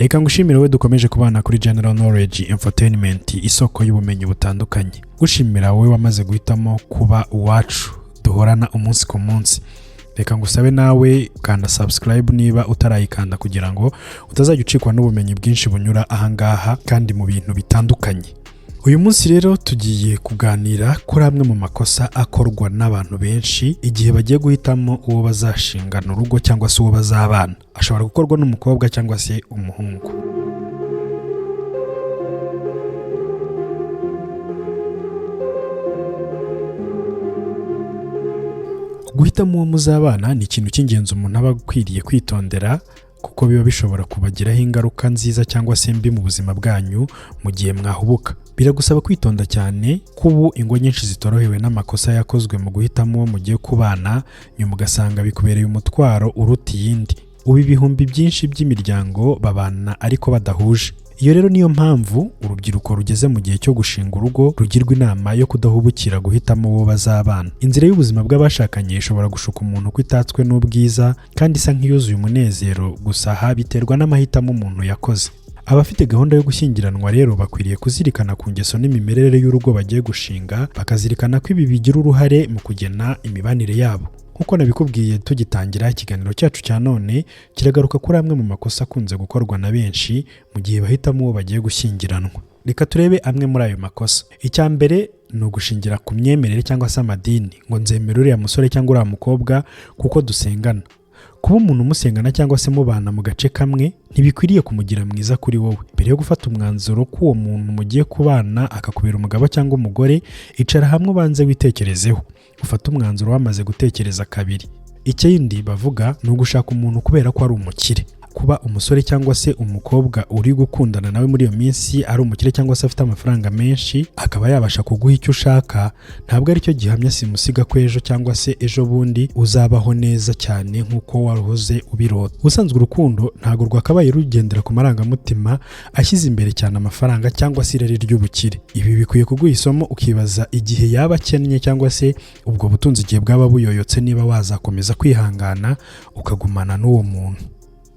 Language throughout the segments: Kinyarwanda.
Reka ngushimire we dukomeje kubana kuri General Knowledge Infotainment, isoko y'ubumenyi butandukanye. Gushimira wowe wamaze guhitamo kuba uwacu duhorana umunsi ku munsi. Reka ngusabe nawe kanda subscribe niba utarayikanda kugira ngo utazajya ucikwa n'ubumenyi bwinshi bunyura ahangaha kandi mu bintu bitandukanye. Uyu munsi rero tugiye kuganira kuri amwe mu makosa akorwa n'abantu benshi igihe bagiye guhitamo uwo bazashingana urugo cyangwa se uwo bazabana. Ashobora gukorwa n'umukobwa cyangwa se umuhungu. Guhitamo uwo muzabana ni ikintu cy'ingenzi umuntu aba akwiriye kwitondera, kuko biba bishobora kubagiraho ingaruka nziza cyangwa se mbi mu buzima bwanyu mu gihe mwahubuka. Biragusaba kwitonda cyane, kubu ingo nyinshi zitorohewe n'amakosa yakozwe mu guhitamo uwo mugiye kubana, nyuma ugasanga bikubereye umutwaro uruta iyindi. Ubu ibihumbi byinshi by'imiryango babana ariko badahuje. Iyo rero niyo mpamvu urubyiruko rugeze mu gihe cyo gushinga urugo rugirwa inama yo kudahubukira guhitamo uwo bazabana. Inzira y'ubuzima bw'abashakanye ishobora gushuka umuntu ko itatswe n'ubwiza kandi isa nk'iyuzuye umunezero, gusa aha biterwa n'amahitamo umuntu yakoze. Abafite gahunda yo gushyingiranwa rero bakwiriye kuzirikana ku ngeso n'imimerere y'urugo bagiye gushinga, bakazirikana ko ibi bigira uruhare mu kugena imibanire yabo. Nkuko nabikubwiye tugitangira ikiganiro cyacu cya none, kiragaruka kuri amwe mu makosa akunze gukorwa na benshi mu gihe bahitamo uwo bagiye gushyingiranwa. Reka turebe amwe muri ayo makosa. Icya mbere ni ugushingira ku myemerere cyangwa se amadini, ngo nzemera uriya musore cyangwa uriya mukobwa kuko dusengana. Kuba umuntu musengana cyangwa se mubana mu gace kamwe ntibikwiriye kumugira mwiza kuri wowe. Mbere yo gufata umwanzuro ko uwo muntu mugiye kubana akakubera umugabo cyangwa umugore, icara hamwe ubanze witekerezeho. Ufata umwanzuro wamaze gutekereza kabiri. Ikindi bavuga ni ugushaka umuntu kubera ko ari umukire. Kuba umusore cyangwa se umukobwa uri gukundana nawe muri iyo minsi ari umukire cyangwa se afite amafaranga menshi, akaba yabasha kuguha icyo ushaka, ntabwo ari cyo gihamya simusiga ko ejo cyangwa se ejo bundi uzabaho neza cyane nk'uko waruhoze ubirota. Ubusanzwe urukundo ntabwo rwakabaye rugendera ku marangamutima ashyize imbere cyane amafaranga cyangwa se irari ry'ubukire. Ibi bikwiye kuguha isomo ukibaza igihe yaba akennye cyangwa se ubwo butunzi igihe bwaba buyoyotse, niba wazakomeza kwihangana ukagumana n'uwo muntu.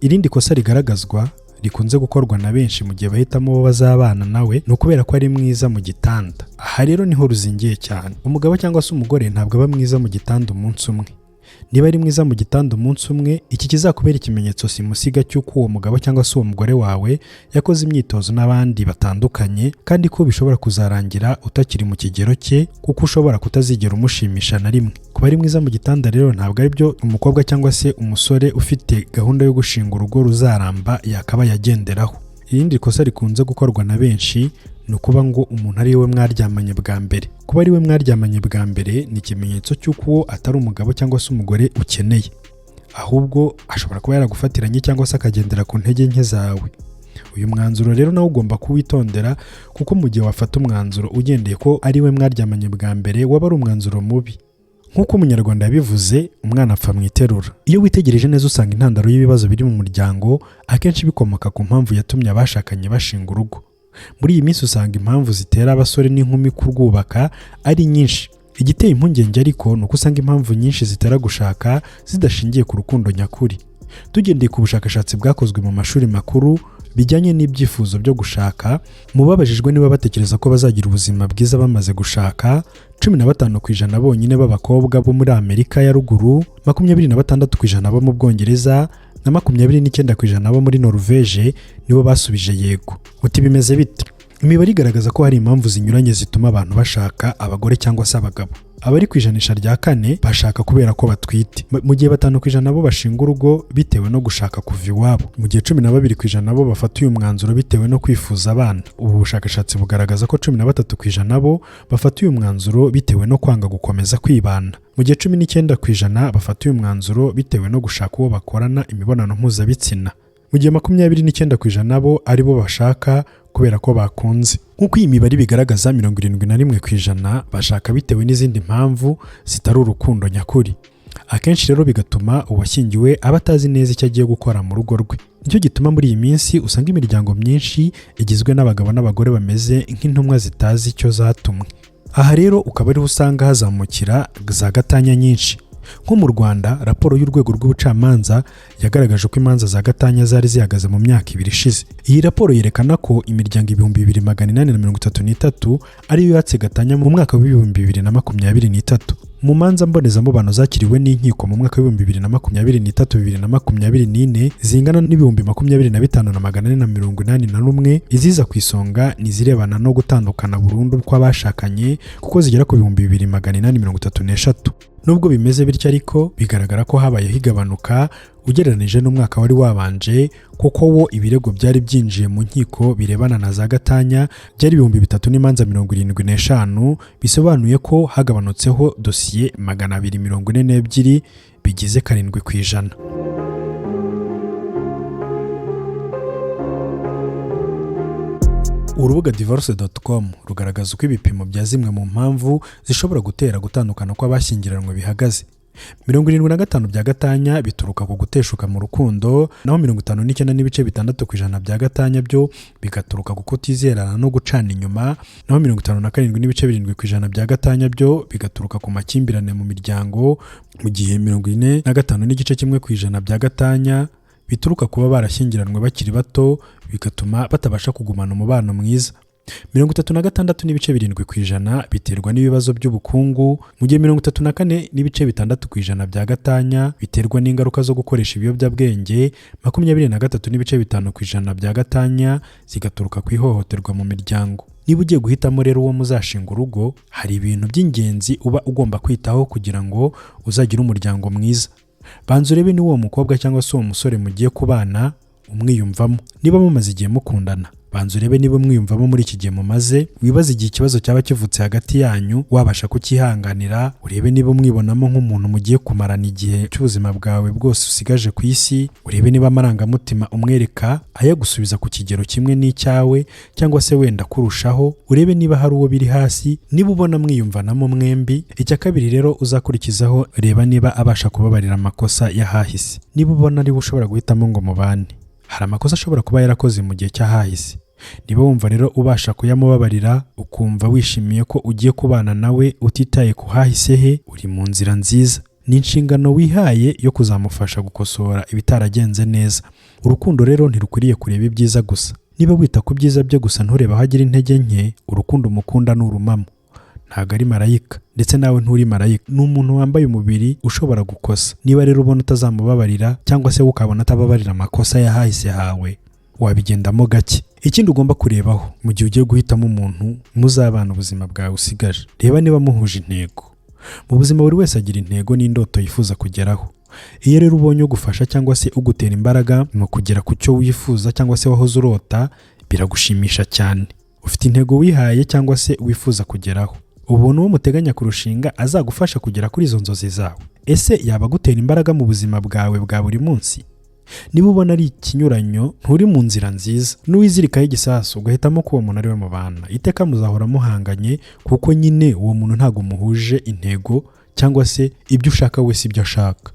Irindi kosa rigaragazwa rikunze gukorwa na benshi mu gihe bahitamo uwo bazabana nawe ni ukubera ko ari mwiza mu gitanda. Aha rero niho ruzingiye cyane. Umugabo cyangwa se umugore ntabwo aba mwiza mu gitanda umunsi umwe. Niba ari mwiza mu gitanda umunsi umwe, iki kizakubera ikimenyetso simusiga cy'uko uwo mugabo cyangwa se uwo mugore wawe yakoze imyitozo n'abandi batandukanye, kandi ko bishobora kuzarangira utakiri mu kigero cye, kuko ushobora kutazigera umushimisha na rimwe. Kuba ari mwiza mu gitanda rero ntabwo ari byo umukobwa cyangwa se umusore ufite gahunda yo gushinga urugo ruzaramba yakaba yagenderaho. Irindi kosa rikunze gukorwa na benshi ni ukuba ngo umuntu ari we mwaryamanye bwa mbere. Kuba ari we mwaryamanye bwa mbere ni ikimenyetso cy'uko uwo atari umugabo cyangwa se umugore ukeneye, ahubwo ashobora kuba yaragufatiranye cyangwa se akagendera ku ntege nke zawe. Uyu mwanzuro rero nawe ugomba kuwitondera, kuko mu gihe wafata umwanzuro ugendeye ko ari we mwaryamanye bwa mbere, waba ari umwanzuro mubi. Nk'uko Umunyarwanda yabivuze, umwana apfa mu iterura. Iyo witegereje neza usanga intandaro y'ibibazo biri mu muryango akenshi bikomoka ku mpamvu yatumye abashakanye bashinga urugo. Muri iyi minsi usanga impamvu zitera abasore n'inkumi kurwubaka ari nyinshi. Igiteye impungenge ariko ni uko usanga impamvu nyinshi zitera gushaka zidashingiye ku rukundo nyakuri. Tugendeye ku bushakashatsi bwakozwe mu mashuri makuru bijyanye n'ibyifuzo byo gushaka, mu babajijwe niba batekereza ko bazagira ubuzima bwiza bamaze gushaka, 15% bonyine b'abakobwa bo muri Amerika ya ruguru, 26% bo mu Bwongereza na 29% bo muri Norvege nibo basubije yego. Uti bimeze bite? Imibare igaragaza ko hari impamvu zinyuranye zituma abantu bashaka abagore cyangwa se abagabo. Abari ku ijanisha rya 4 bashaka kubera ko batwite, mu gihe 5% bo bashinga urugo bitewe no gushaka kuva iwabo, mu gihe 12% bo bafata uyu mwanzuro bitewe no kwifuza abana. Ubu bushakashatsi bugaragaza ko 13% bo bafata uyu mwanzuro bitewe no kwanga gukomeza kwibana, mu gihe 19% bafata uyu mwanzuro bitewe no gushaka uwo bakorana imibonano mpuzabitsina, mu gihe 29% bo ari bo bashaka kubera ko bakunze. Nk'uko iyi mibare bigaragaza, 71% bashaka bitewe n'izindi mpamvu zitari urukundo nyakuri. Akenshi rero bigatuma uwashyingiwe aba atazi neza icyo agiye gukora mu rugo rwe. Nicyo gituma muri iyi minsi usanga imiryango myinshi igizwe n'abagabo n'abagore bameze nk'intumwa zitazi icyo zatumwe. Aha rero ukaba ariho usanga hazamukira za gatanya nyinshi. nko mu Rwanda raporo y'urwego rw'ubucamanza yagaragaje ko imanza za gatanya zari zihagaze mu myaka 2 ishize. Iyi raporo yerekana ko imiryango 2833 ariyo yatse gatanya mu mwaka wa 2023. Mu manza mbonezamubano zakiriwe n'inkiko mu mwaka wa 2023-2024 zingana n'ibihumbi 25,481, iziza ku isonga nizirebana no gutandukana burundu kw'abashakanye kuko zigera ku 2833. Nubwo bimeze bityo ariko bigaragara ko habayeho igabanuka ugereranije n'umwaka wari wabanje, kuko wo ibirego byari byinjiye mu nkiko birebana na za gatanya byari 3,000 n'imanza 75, bisobanuye ko hagabanutseho dosiye 242 bigize 7%. Urubuga divorce.com rugaragaza uko ibipimo bya zimwe mu mpamvu zishobora gutera gutandukana kw'abashyingiranywe bihagaze. 75% bya gatanya bituruka ku guteshuka mu rukundo, naho 59.6% bya gatanya byo bigaturuka ku kutizerana no gucana inyuma, naho 57.7% bya gatanya byo bigaturuka ku makimbirane mu miryango, mu gihe 45.1% bya gatanya bituruka kuba barashyingiranwe bakiri bato bigatuma batabasha kugumana umubano mwiza. 36.7% biterwa n'ibibazo by'ubukungu, mu gihe 34.6% bya gatanya biterwa n'ingaruka zo gukoresha ibiyobyabwenge, 23.5% bya gatanya zigaturuka ku ihohoterwa mu miryango. Niba ugiye guhitamo rero uwo muzashinga urugo, hari ibintu by'ingenzi uba ugomba kwitaho kugira ngo uzagire umuryango mwiza. Banza urebe ni uwo mukobwa cyangwa se uwo musore mugiye kubana umwiyumvamo. Niba mumaze igihe mukundana, banza urebe niba mwiyumvamo muri iki gihe mumaze, wibaze igihe ikibazo cyaba kivutse hagati yanyu wabasha kukihanganira, urebe niba mwibonamo nk'umuntu mugiye kumarana igihe cy'ubuzima bwawe bwose usigaje ku isi, urebe niba amarangamutima umwereka ayagusubiza ku kigero kimwe n'icyawe cyangwa se wenda kurushaho, urebe niba hari uwo biri hasi, niba ubona mwiyumvanamo mwembi. Icya kabiri rero uzakurikizaho, reba niba abasha kubabarira amakosa yahahise. Niba ubona ari we ushobora guhitamo ngo mubane, hari amakosa ashobora kuba yarakoze mu gihe cyahahise. Niba wumva rero ubasha kuyamubabarira, ukumva wishimiye ko ugiye kubana nawe utitaye ku hahise he, uri mu nzira nziza. Ni inshingano wihaye yo kuzamufasha gukosora ibitaragenze neza. Urukundo rero ntirukwiriye kureba ibyiza gusa. Niba wita ku byiza bye gusa ntureba aho agira intege nke, urukundo umukunda ni urumamo. Ntabwo ari marayika, ndetse nawe nturi marayika. Ni umuntu wambaye umubiri ushobora gukosa. Niba rero ubona utazamubabarira cyangwa se ukabona atababarira amakosa yahahise hawe, wabigendamo gake. Ikindi ugomba kurebaho mu gihe ugiye guhitamo umuntu muzabana ubuzima bwawe usigaje, reba niba muhuje intego. Mu buzima buri wese agira intego n'indoto yifuza kugeraho. Iyo rero ubonye ugufasha cyangwa se ugutera imbaraga mu kugera ku cyo wifuza cyangwa se wahoze urota, biragushimisha cyane. Ufite intego wihaye cyangwa se wifuza kugeraho, ubona uwo muteganya kurushinga azagufasha kugera kuri izo nzozi zawe. Ese yaba gutera imbaraga mu buzima bwawe bwa buri munsi? Niba ubona ari ikinyuranyo, nturi mu nzira nziza, n'uwizirikaho igisasu ugahitamo ko uwo muntu ari we mubana, iteka muzahora muhanganye, kuko nyine uwo muntu ntabwo muhuje intego cyangwa se ibyo ushaka we si ibyo ashaka.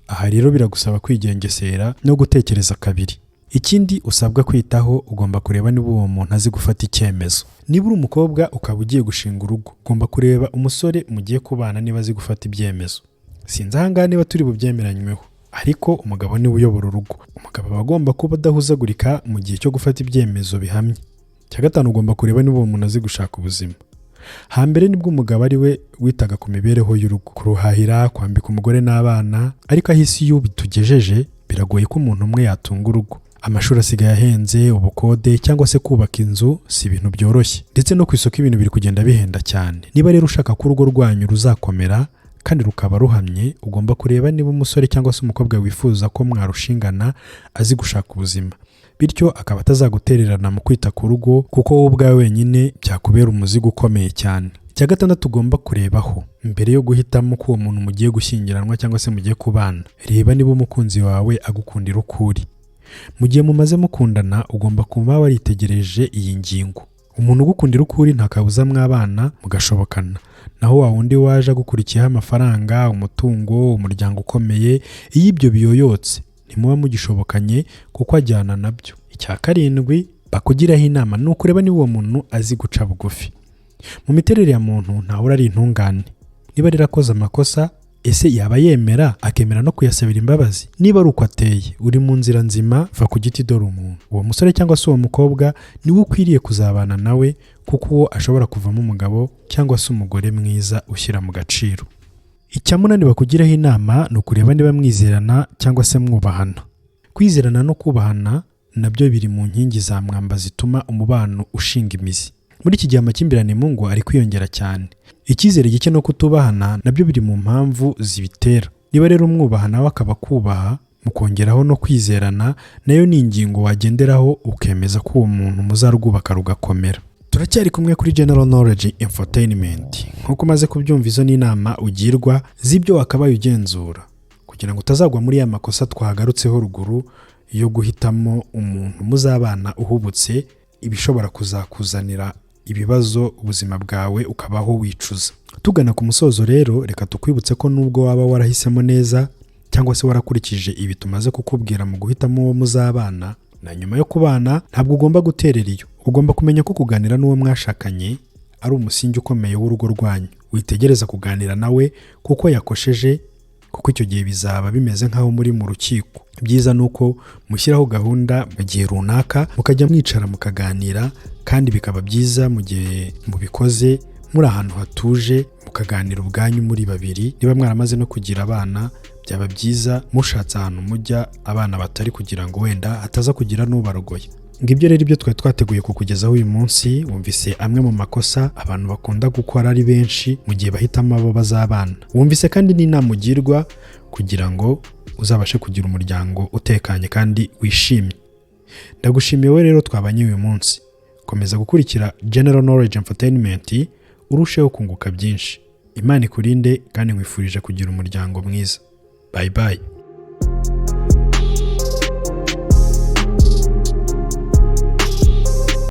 Aha rero biragusaba kwigengesera no gutekereza kabiri. Ikindi usabwa kwitaho, ugomba kureba niba uwo muntu azi gufata icyemezo. Niba uri umukobwa ukaba ugiye gushinga urugo, ugomba kureba umusore mugiye kubana niba azi gufata ibyemezo. Sinzi ahangaha niba turi bubyemeranyweho, ariko umugabo niwe uyobora urugo. Umugabo aba agomba kuba adahuzagurika mu gihe cyo gufata ibyemezo bihamye. Cya gatanu, ugomba kureba niba uwo muntu azi gushaka ubuzima. Hambere nibwo umugabo ari we witaga ku mibereho y'urugo, kuruhahira, kwambika umugore n'abana, ariko aho isi y'ubu tugejeje biragoye ko umuntu umwe yatunga urugo. Amashuri asigaye ahenze, ubukode cyangwa se kubaka inzu si ibintu byoroshye, ndetse no ku isoko ibintu biri kugenda bihenda cyane. Niba rero ushaka ko urugo rwanyu ruzakomera kandi rukaba ruhamye, ugomba kureba niba umusore cyangwa se umukobwa wifuza ko mwarushingana azi gushaka ubuzima, bityo akaba atazagutererana mu kwita ku rugo, kuko wowe ubwawe wenyine byakubera umuzigo ukomeye cyane. Icya gatandatu ugomba kurebaho mbere yo guhitamo ko uwo muntu mugiye gushyingiranwa cyangwa se mugiye kubana, reba niba umukunzi wawe agukundira ukuri. Mu gihe mumaze mukundana, ugomba kuba waritegereje iyi ngingo. Umuntu ugukundira ukuri ntakabuza mwabana mugashobokana, naho wa wundi waje agukurikiyeho amafaranga, umutungo, umuryango ukomeye, iyo ibyo biyoyotse ntimuba mugishobokanye kuko ajyana nabyo. Icya karindwi bakugiraho inama ni ukureba niba uwo muntu azi guca bugufi. Mu miterere ya muntu ntahora ari intungane. Niba rirakoze amakosa, ese yaba yemera akemera no kuyasabira imbabazi? Niba ari uko ateye, uri mu nzira nzima, va ku giti dore umuntu. Uwo musore cyangwa se uwo mukobwa niwe ukwiriye kuzabana nawe, kuko uwo ashobora kuvamo umugabo cyangwa se umugore mwiza ushyira mu gaciro. Icyamunani bakugiraho inama ni ukureba niba mwizerana cyangwa se mwubahana. Kwizerana no kubahana nabyo biri mu nkingi za mwamba zituma umubano ushinga imizi. Muri iki gihe amakimbirane mu ngo ari kwiyongera cyane. Icyizere gike no kutubahana nabyo biri mu mpamvu zibitera. Niba rero umwubahana we akaba kubaha, mukongeraho no kwizerana, nayo ni ingingo wagenderaho ukemeza ko uwo muntu muzarwubaka rugakomera. Turacyari kumwe kuri General Knowledge Infotainment. Nk'uko umaze kubyumva, izo ni inama ugirwa z'ibyo wakabaye ugenzura kugira ngo utazagwa muri ya makosa twagarutseho ruguru yo guhitamo umuntu muzabana uhubutse, ibishobora kuzakuzanira ibibazo ubuzima bwawe ukabaho wicuza. Tugana ku musozo rero, reka tukwibutse ko nubwo waba warahisemo neza cyangwa se warakurikije ibi tumaze kukubwira mu guhitamo uwo muzabana, na nyuma yo kubana ntabwo ugomba guterera iyo. Ugomba kumenya ko kuganira n'uwo mwashakanye ari umusingi ukomeye w'urugo rwanyu. Witegereza kuganira nawe kuko yakosheje, kuko icyo gihe bizaba bimeze nk'aho muri mu rukiko. Byiza ni uko mushyiraho gahunda mu gihe runaka, mukajya mwicara mukaganira, kandi bikaba byiza mu gihe mubikoze muri ahantu hatuje, mukaganira ubwanyu muri babiri. Niba mwaramaze no kugira abana, byaba byiza mushatse ahantu mujya abana batari, kugira ngo wenda hataza kugira n'ubarogoye. Ngibyo rero ibyo twari twateguye kukugezaho uyu munsi. Wumvise amwe mu makosa abantu bakunda gukora ari benshi mu gihe bahitamo abo bazabana. Wumvise kandi n'inama ugirwa kugira ngo uzabashe kugira umuryango utekanye kandi wishimye. Ndagushimiye wowe rero twabanye uyu munsi. Komeza gukurikira General Knowledge Infotainment, urusheho kunguka byinshi. Imana ikurinde kandi nkwifurije kugira umuryango mwiza. Bye bye.